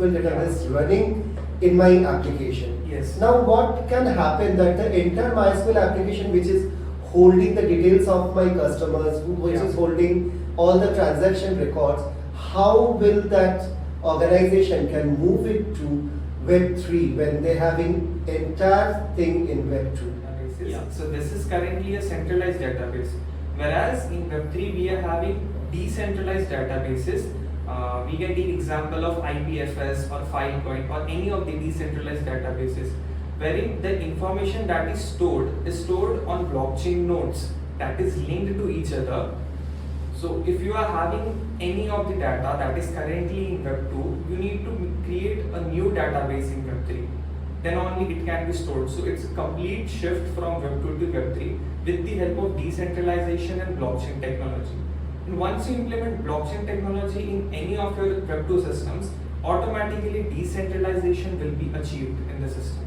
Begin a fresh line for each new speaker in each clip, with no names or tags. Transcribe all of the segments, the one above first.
database running in my application.
Yes.
Now what can happen that the entire MySQL application which is holding the details of my customers, which is holding all the transaction records, how will that organization can move it to Web3 when they're having entire thing in Web2?
Yeah. So this is currently a centralized database, whereas in Web3 we are having decentralized databases. We can take example of IPFS or Filecoin or any of the decentralized databases, wherein the information that is stored on blockchain nodes that is linked to each other. So if you are having any of the data that is currently in Web2, you need to create a new database in Web3. Then only it can be stored. So it's a complete shift from Web2 to Web3 with the help of decentralization and blockchain technology. And once you implement blockchain technology in any of your Web2 systems, automatically decentralization will be achieved in the system.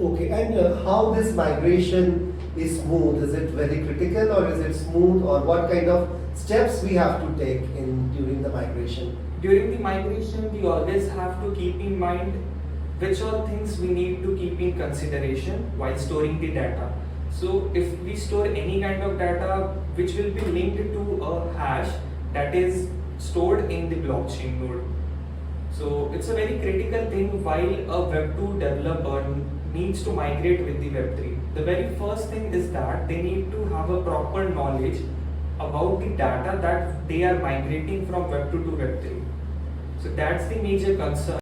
Okay, and how this migration is smooth? Is it very critical or is it smooth, or what kind of steps we have to take during the migration?
During the migration, we always have to keep in mind which all things we need to keep in consideration while storing the data. So if we store any kind of data which will be linked to a hash that is stored in the blockchain node. So it's a very critical thing while a Web2 developer needs to migrate with the Web3. The very first thing is that they need to have a proper knowledge about the data that they are migrating from Web2 to Web3. So that's the major concern.